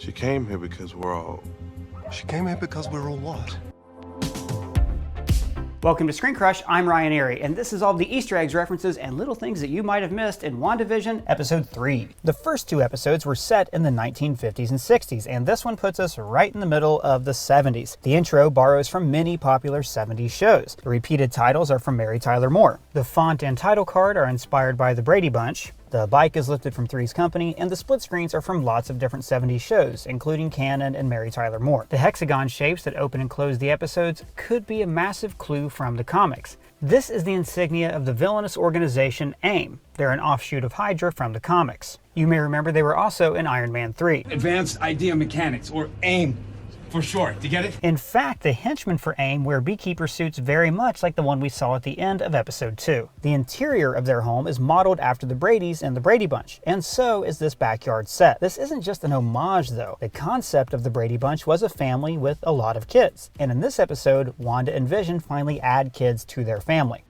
She came here because we're all... She came here because we're all what? Welcome to Screen Crush, I'm Ryan Airy, and this is all the Easter eggs, references, and little things that you might have missed in WandaVision Episode 3. The first two episodes were set in the 1950s and 60s, and this one puts us right in the middle of the 70s. The intro borrows from many popular 70s shows. The repeated titles are from Mary Tyler Moore. The font and title card are inspired by the Brady Bunch. The bike is lifted from Three's Company, and the split screens are from lots of different 70s shows, including Canon and Mary Tyler Moore. The hexagon shapes that open and close the episodes could be a massive clue from the comics. This is the insignia of the villainous organization AIM. They're an offshoot of Hydra from the comics. You may remember they were also in Iron Man 3. Advanced Idea Mechanics, or AIM for short. Do you get it? In fact, the henchmen for AIM wear beekeeper suits very much like the one we saw at the end of Episode 2. The interior of their home is modeled after the Bradys and the Brady Bunch, and so is this backyard set. This isn't just an homage, though. The concept of the Brady Bunch was a family with a lot of kids, and in this episode, Wanda and Vision finally add kids to their family.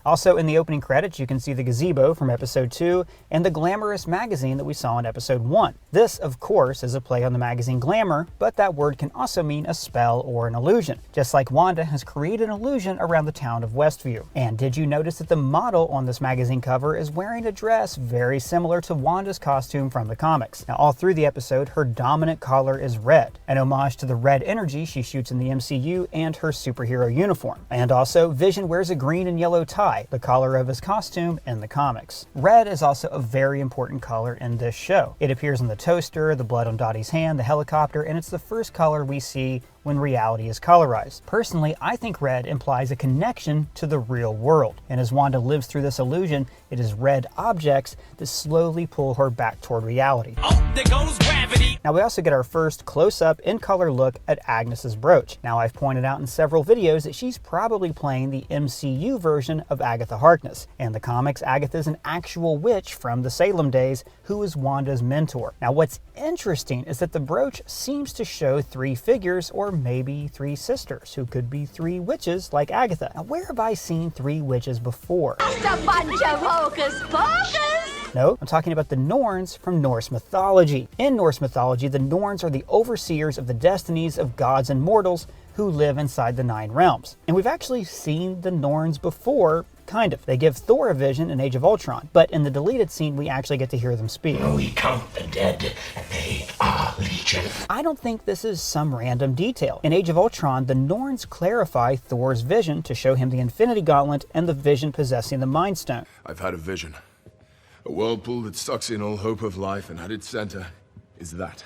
Also, in the opening credits, you can see the gazebo from Episode 2 and the glamorous magazine that we saw in Episode 1. This, of course, is a play on the magazine Glamour, but that word can also mean a spell or an illusion, just like Wanda has created an illusion around the town of Westview. And did you notice that the model on this magazine cover is wearing a dress very similar to Wanda's costume from the comics? Now, all through the episode, her dominant color is red, an homage to the red energy she shoots in the MCU and her superhero uniform. And also, Vision wears a green and yellow tie, the color of his costume in the comics. Red is also a very important color in this show. It appears on the toaster, the blood on Dottie's hand, the helicopter, and it's the first color we see when reality is colorized. Personally, I think red implies a connection to the real world. And as Wanda lives through this illusion, it is red objects that slowly pull her back toward reality. Oh, there goes gravity! Now we also get our first close-up in-color look at Agnes's brooch. Now I've pointed out in several videos that she's probably playing the MCU version of Agatha Harkness. In the comics, Agatha's an actual witch from the Salem days who is Wanda's mentor. Now what's interesting is that the brooch seems to show three figures, or maybe three sisters, who could be three witches like Agatha. Now where have I seen three witches before? Just a bunch of hocus pocus! No, I'm talking about the Norns from Norse mythology. In Norse mythology, the Norns are the overseers of the destinies of gods and mortals who live inside the 9 realms. And we've actually seen the Norns before, kind of. They give Thor a vision in Age of Ultron, but in the deleted scene, we actually get to hear them speak. We count the dead, and they are legion. I don't think this is some random detail. In Age of Ultron, the Norns clarify Thor's vision to show him the Infinity Gauntlet and the vision possessing the Mind Stone. I've had a vision. A whirlpool that sucks in all hope of life, and at its center is that.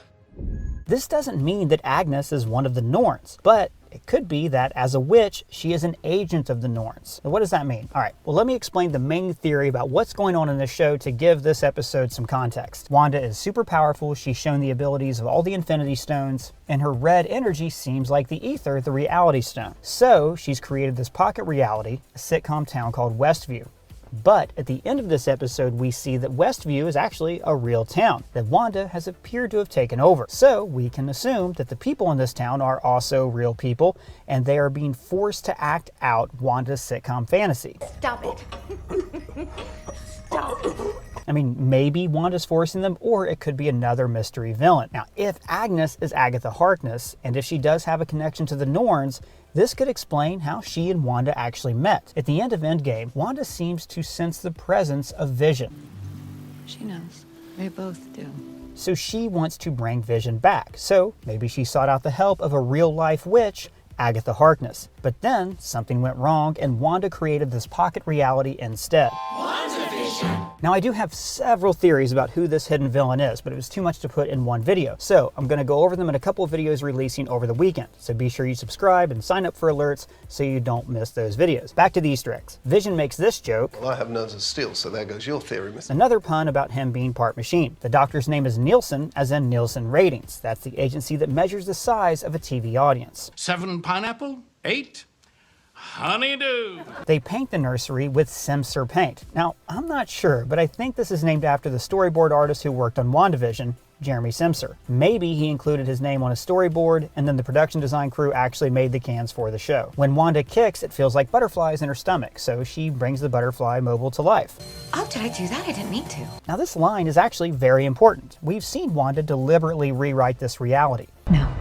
This doesn't mean that Agnes is one of the Norns, but it could be that as a witch, she is an agent of the Norns. Now, what does that mean? All right, well, let me explain the main theory about what's going on in this show to give this episode some context. Wanda is super powerful. She's shown the abilities of all the Infinity Stones, and her red energy seems like the ether, the Reality Stone. So she's created this pocket reality, a sitcom town called Westview. But at the end of this episode, we see that Westview is actually a real town that Wanda has appeared to have taken over. So we can assume that the people in this town are also real people, and they are being forced to act out Wanda's sitcom fantasy. Stop it. Stop. I mean, maybe Wanda's forcing them, or it could be another mystery villain. Now, if Agnes is Agatha Harkness, and if she does have a connection to the Norns, this could explain how she and Wanda actually met. At the end of Endgame, Wanda seems to sense the presence of Vision. She knows. They both do. So she wants to bring Vision back. So maybe she sought out the help of a real-life witch, Agatha Harkness. But then something went wrong, and Wanda created this pocket reality instead. WandaVision. Now I do have several theories about who this hidden villain is, but it was too much to put in one video. So I'm going to go over them in a couple of videos releasing over the weekend. So be sure you subscribe and sign up for alerts so you don't miss those videos. Back to the Easter eggs. Vision makes this joke. Well, I have nose of steel, so there goes your theory, Mr. Another pun about him being part machine. The doctor's name is Nielsen, as in Nielsen Ratings. That's the agency that measures the size of a TV audience. 7 pineapple, 8 honeydew. They paint the nursery with Simser paint. Now, I'm not sure, but I think this is named after the storyboard artist who worked on WandaVision, Jeremy Simser. Maybe he included his name on a storyboard, and then the production design crew actually made the cans for the show. When Wanda kicks, it feels like butterflies in her stomach, so she brings the butterfly mobile to life. Oh, did I do that? I didn't mean to. Now this line is actually very important. We've seen Wanda deliberately rewrite this reality. No.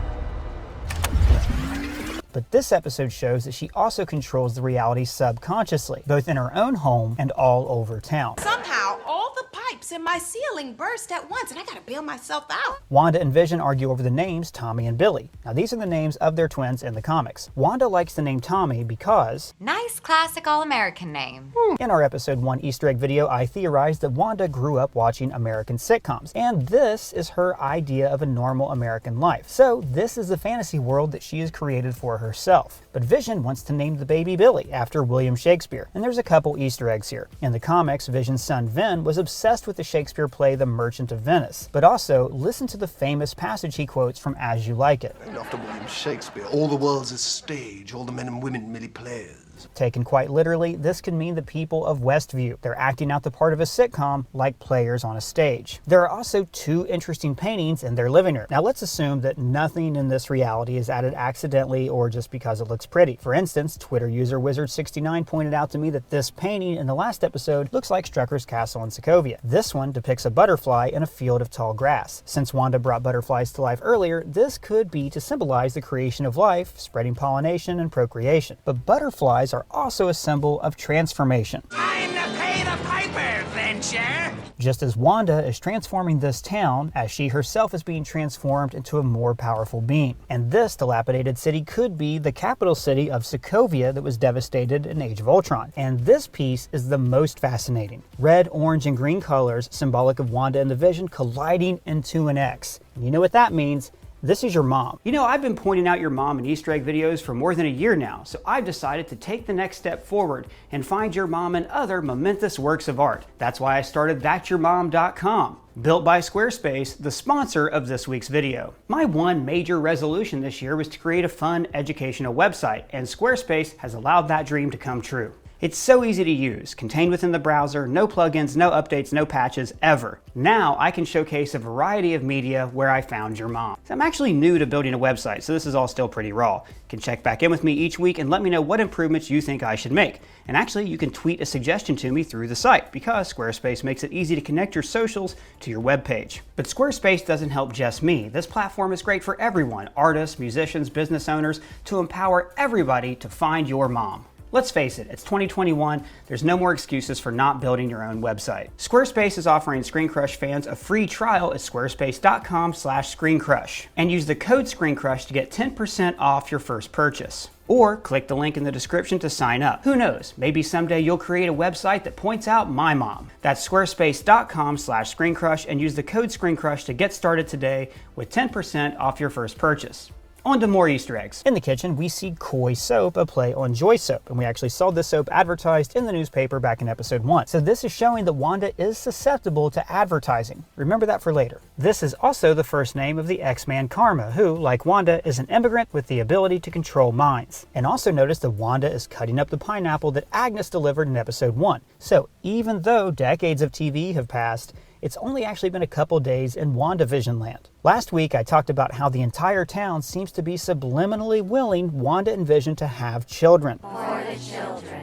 But this episode shows that she also controls the reality subconsciously, both in her own home and all over town. Somehow, all the pipes in my ceiling burst at once, and I gotta bail myself out. Wanda and Vision argue over the names Tommy and Billy. Now these are the names of their twins in the comics. Wanda likes the name Tommy because... Nice classic all-American name. In our episode 1 Easter egg video, I theorized that Wanda grew up watching American sitcoms, and this is her idea of a normal American life. So this is the fantasy world that she has created for herself. But Vision wants to name the baby Billy after William Shakespeare, and there's a couple Easter eggs here. In the comics, Vision's son Vin was obsessed with the Shakespeare play The Merchant of Venice. But also, listen to the famous passage he quotes from As You Like It. Named after William Shakespeare, all the world's a stage, all the men and women merely players. Taken quite literally, this could mean the people of Westview. They're acting out the part of a sitcom like players on a stage. There are also 2 interesting paintings in their living room. Now let's assume that nothing in this reality is added accidentally or just because it looks pretty. For instance, Twitter user Wizard69 pointed out to me that this painting in the last episode looks like Strucker's Castle in Sokovia. This one depicts a butterfly in a field of tall grass. Since Wanda brought butterflies to life earlier, this could be to symbolize the creation of life, spreading pollination and procreation. But butterflies are also a symbol of transformation. Time to pay the piper, Venture! Just as Wanda is transforming this town, as she herself is being transformed into a more powerful being. And this dilapidated city could be the capital city of Sokovia that was devastated in Age of Ultron. And this piece is the most fascinating. Red, orange, and green colors, symbolic of Wanda and the Vision, colliding into an X. And you know what that means? This is your mom. You know, I've been pointing out your mom in Easter egg videos for more than a year now, so I've decided to take the next step forward and find your mom in other momentous works of art. That's why I started thatyourmom.com. Built by Squarespace, the sponsor of this week's video. My one major resolution this year was to create a fun educational website, and Squarespace has allowed that dream to come true. It's so easy to use, contained within the browser, no plugins, no updates, no patches, ever. Now I can showcase a variety of media where I found your mom. So I'm actually new to building a website, so this is all still pretty raw. You can check back in with me each week and let me know what improvements you think I should make. And actually, you can tweet a suggestion to me through the site, because Squarespace makes it easy to connect your socials to your web page. But Squarespace doesn't help just me. This platform is great for everyone, artists, musicians, business owners, to empower everybody to find your mom. Let's face it, it's 2021, there's no more excuses for not building your own website. Squarespace is offering Screen Crush fans a free trial at squarespace.com/screencrush, and use the code ScreenCrush to get 10% off your first purchase. Or click the link in the description to sign up. Who knows, maybe someday you'll create a website that points out my mom. That's squarespace.com/screencrush and use the code ScreenCrush to get started today with 10% off your first purchase. On to more Easter eggs. In the kitchen, we see Koi Soap, a play on Joy Soap, and we actually saw this soap advertised in the newspaper back in episode 1. So this is showing that Wanda is susceptible to advertising. Remember that for later. This is also the first name of the X-Man Karma, who, like Wanda, is an immigrant with the ability to control minds. And also notice that Wanda is cutting up the pineapple that Agnes delivered in episode 1. So even though decades of TV have passed, it's only actually been a couple days in WandaVision land. Last week, I talked about how the entire town seems to be subliminally willing Wanda and Vision to have children. For the children.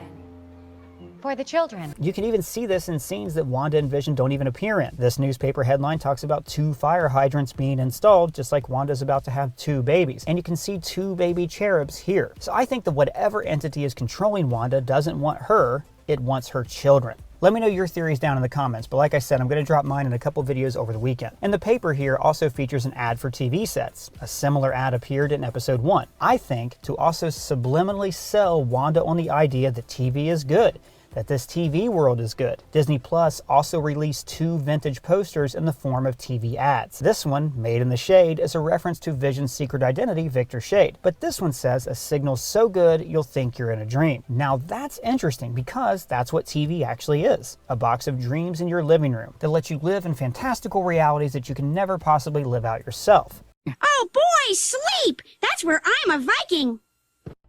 For the children. You can even see this in scenes that Wanda and Vision don't even appear in. This newspaper headline talks about 2 fire hydrants being installed, just like Wanda's about to have 2 babies. And you can see 2 baby cherubs here. So I think that whatever entity is controlling Wanda doesn't want her, it wants her children. Let me know your theories down in the comments, but like I said, I'm going to drop mine in a couple videos over the weekend. And the paper here also features an ad for TV sets. A similar ad appeared in episode 1. I think to also subliminally sell Wanda on the idea that TV is good, that this TV world is good. Disney Plus also released 2 vintage posters in the form of TV ads. This one, Made in the Shade, is a reference to Vision's secret identity, Victor Shade. But this one says, a signal so good you'll think you're in a dream. Now that's interesting, because that's what TV actually is. A box of dreams in your living room that lets you live in fantastical realities that you can never possibly live out yourself. Oh boy, sleep! That's where I'm a Viking!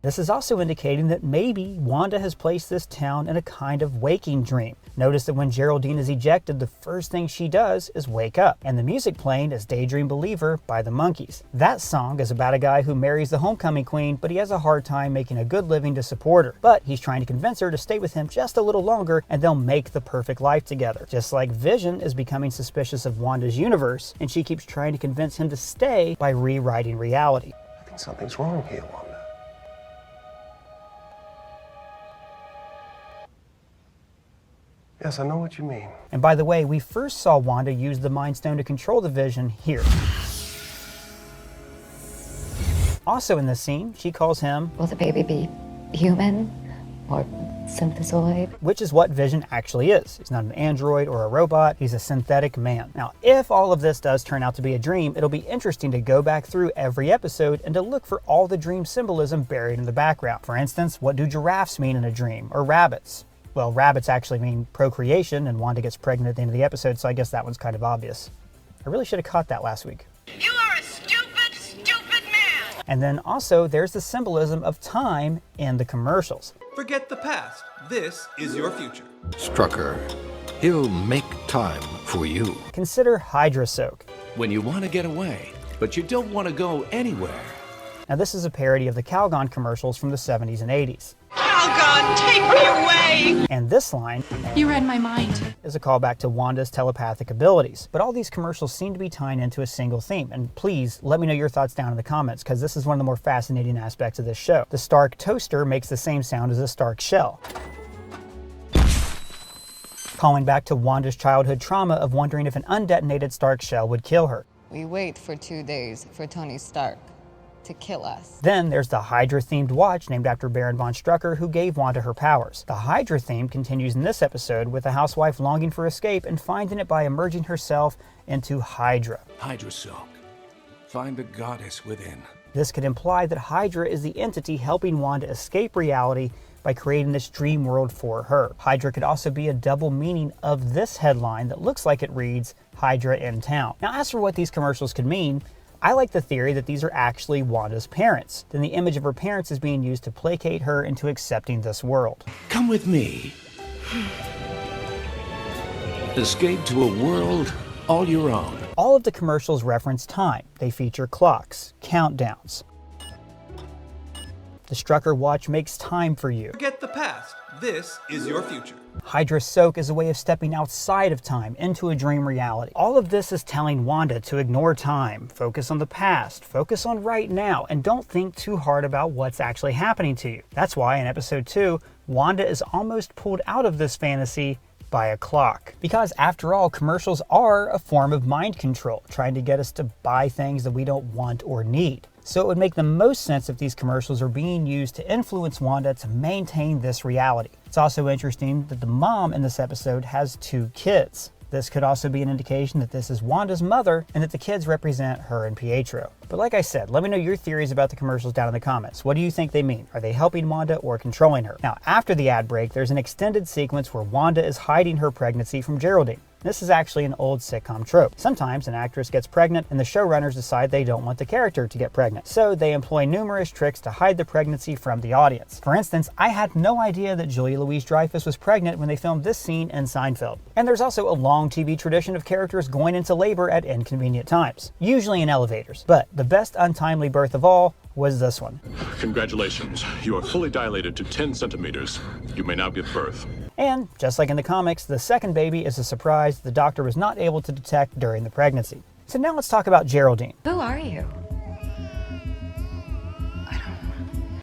This is also indicating that maybe Wanda has placed this town in a kind of waking dream. Notice that when Geraldine is ejected, the first thing she does is wake up, and the music playing is Daydream Believer by the Monkees. That song is about a guy who marries the homecoming queen, but he has a hard time making a good living to support her. But he's trying to convince her to stay with him just a little longer, and they'll make the perfect life together. Just like Vision is becoming suspicious of Wanda's universe, and she keeps trying to convince him to stay by rewriting reality. I think something's wrong here, Wanda. Yes, I know what you mean. And by the way, we first saw Wanda use the Mind Stone to control the Vision here. Also in this scene, she calls him... Will the baby be human or synthesoid? Which is what Vision actually is. He's not an android or a robot, he's a synthetic man. Now, if all of this does turn out to be a dream, it'll be interesting to go back through every episode and to look for all the dream symbolism buried in the background. For instance, what do giraffes mean in a dream, or rabbits? Well, rabbits actually mean procreation, and Wanda gets pregnant at the end of the episode, so I guess that one's kind of obvious. I really should have caught that last week. You are a stupid, stupid man! And then also, there's the symbolism of time in the commercials. Forget the past. This is your future. Strucker, he'll make time for you. Consider Hydra Soak. When you want to get away, but you don't want to go anywhere. Now this is a parody of the Calgon commercials from the 70s and 80s. Calgon, take me away! And this line, You read my mind, is a callback to Wanda's telepathic abilities. But all these commercials seem to be tying into a single theme. And please, let me know your thoughts down in the comments, because this is one of the more fascinating aspects of this show. The Stark toaster makes the same sound as a Stark shell, calling back to Wanda's childhood trauma of wondering if an undetonated Stark shell would kill her. We wait for 2 days for Tony Stark to kill us. Then there's the Hydra-themed watch named after Baron von Strucker, who gave Wanda her powers. The Hydra theme continues in this episode with a housewife longing for escape and finding it by immersing herself into Hydra. Hydra Soak. Find the goddess within. This could imply that Hydra is the entity helping Wanda escape reality by creating this dream world for her. Hydra could also be a double meaning of this headline that looks like it reads, Hydra in town. Now, as for what these commercials could mean, I like the theory that these are actually Wanda's parents. Then the image of her parents is being used to placate her into accepting this world. Come with me. Escape to a world all your own. All of the commercials reference time. They feature clocks, countdowns. The Strucker watch makes time for you. Forget the past. This is your future. Hydra Soak is a way of stepping outside of time into a dream reality. All of this is telling Wanda to ignore time, focus on the past, focus on right now, and don't think too hard about what's actually happening to you. That's why in episode 2, Wanda is almost pulled out of this fantasy by a clock. Because after all, commercials are a form of mind control, trying to get us to buy things that we don't want or need. So it would make the most sense if these commercials are being used to influence Wanda to maintain this reality. It's also interesting that the mom in this episode has 2 kids. This could also be an indication that this is Wanda's mother and that the kids represent her and Pietro. But like I said, let me know your theories about the commercials down in the comments. What do you think they mean? Are they helping Wanda or controlling her? Now, after the ad break, there's an extended sequence where Wanda is hiding her pregnancy from Geraldine. This is actually an old sitcom trope. Sometimes an actress gets pregnant and the showrunners decide they don't want the character to get pregnant. So they employ numerous tricks to hide the pregnancy from the audience. For instance, I had no idea that Julia Louis-Dreyfus was pregnant when they filmed this scene in Seinfeld. And there's also a long TV tradition of characters going into labor at inconvenient times, usually in elevators. But the best untimely birth of all was this one. Congratulations. You are fully dilated to 10 centimeters. You may now give birth. And, just like in the comics, the second baby is a surprise the doctor was not able to detect during the pregnancy. So now let's talk about Geraldine. Who are you?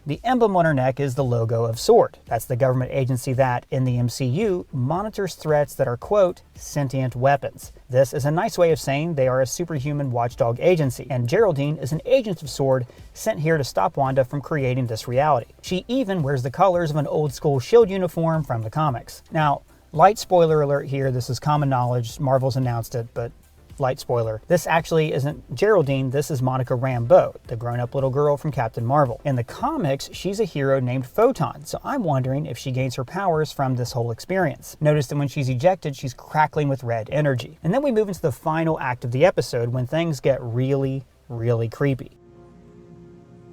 The emblem on her neck is the logo of SWORD. That's the government agency that, in the MCU, monitors threats that are, quote, sentient weapons. This is a nice way of saying they are a superhuman watchdog agency, and Geraldine is an agent of SWORD sent here to stop Wanda from creating this reality. She even wears the colors of an old-school SHIELD uniform from the comics. Now, light spoiler alert here, this is common knowledge, Marvel's announced it, but light spoiler. This actually isn't Geraldine, this is Monica Rambeau, the grown-up little girl from Captain Marvel. In the comics, she's a hero named Photon, so I'm wondering if she gains her powers from this whole experience. Notice that when she's ejected, she's crackling with red energy. And then we move into the final act of the episode when things get really, really creepy.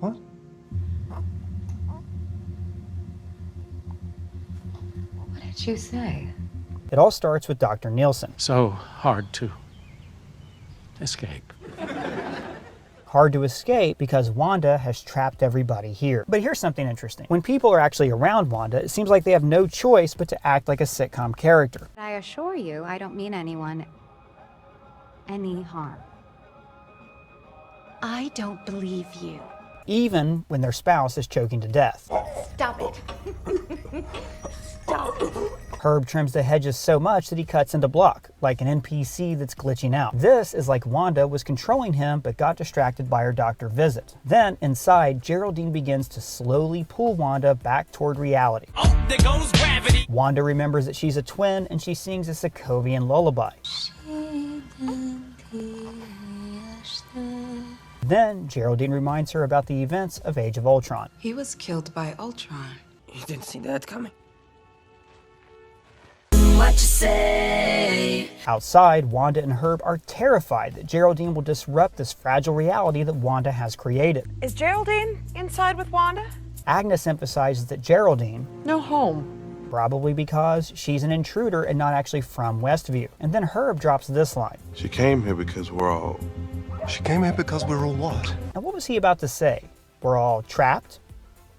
What? What did you say? It all starts with Dr. Nielsen. So hard to escape. Hard to escape because Wanda has trapped everybody here. But here's something interesting. When people are actually around Wanda, it seems like they have no choice but to act like a sitcom character. I assure you, I don't mean anyone any harm. I don't believe you. Even when their spouse is choking to death. Stop it. Stop it. Herb trims the hedges so much that he cuts into block, like an NPC that's glitching out. This is like Wanda was controlling him but got distracted by her doctor visit. Then, inside, Geraldine begins to slowly pull Wanda back toward reality. Oh, there goes gravity. Wanda remembers that she's a twin and she sings a Sokovian lullaby. Then, Geraldine reminds her about the events of Age of Ultron. He was killed by Ultron. You didn't see that coming. What you say? Outside, Wanda and Herb are terrified that Geraldine will disrupt this fragile reality that Wanda has created. Is Geraldine inside with Wanda? Agnes emphasizes that Geraldine... No home. Probably because she's an intruder and not actually from Westview. And then Herb drops this line. She came here because we're all... She came here because we're all what? Now what was he about to say? We're all trapped?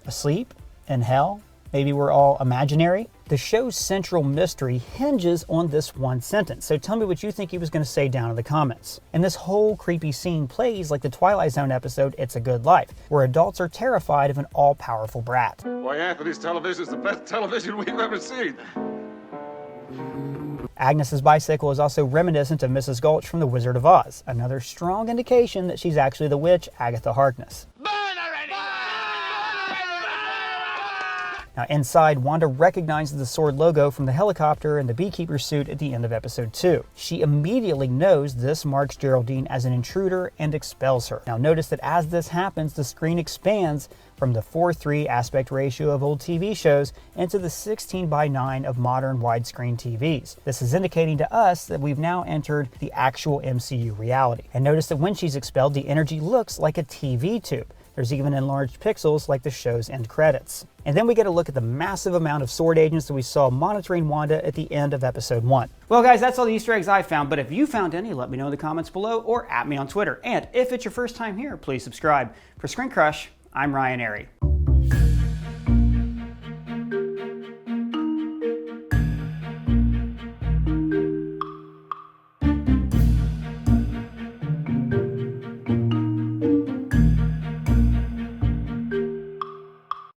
Asleep? In hell? Maybe we're all imaginary? The show's central mystery hinges on this one sentence, so tell me what you think he was going to say down in the comments. And this whole creepy scene plays like the Twilight Zone episode It's a Good Life, where adults are terrified of an all-powerful brat. Why, Anthony's television is the best television we've ever seen. Agnes's bicycle is also reminiscent of Mrs. Gulch from The Wizard of Oz, another strong indication that she's actually the witch Agatha Harkness. Now inside, Wanda recognizes the sword logo from the helicopter and the beekeeper suit at the end of episode 2. She immediately knows this marks Geraldine as an intruder and expels her. Now notice that as this happens, the screen expands from the 4:3 aspect ratio of old TV shows into the 16:9 of modern widescreen TVs. This is indicating to us that we've now entered the actual MCU reality. And notice that when she's expelled, the energy looks like a TV tube. There's even enlarged pixels like the show's end credits. And then we get a look at the massive amount of sword agents that we saw monitoring Wanda at the end of episode 1. Well guys, that's all the Easter eggs I found, but if you found any, let me know in the comments below or at me on Twitter. And if it's your first time here, please subscribe. For Screen Crush, I'm Ryan Airy.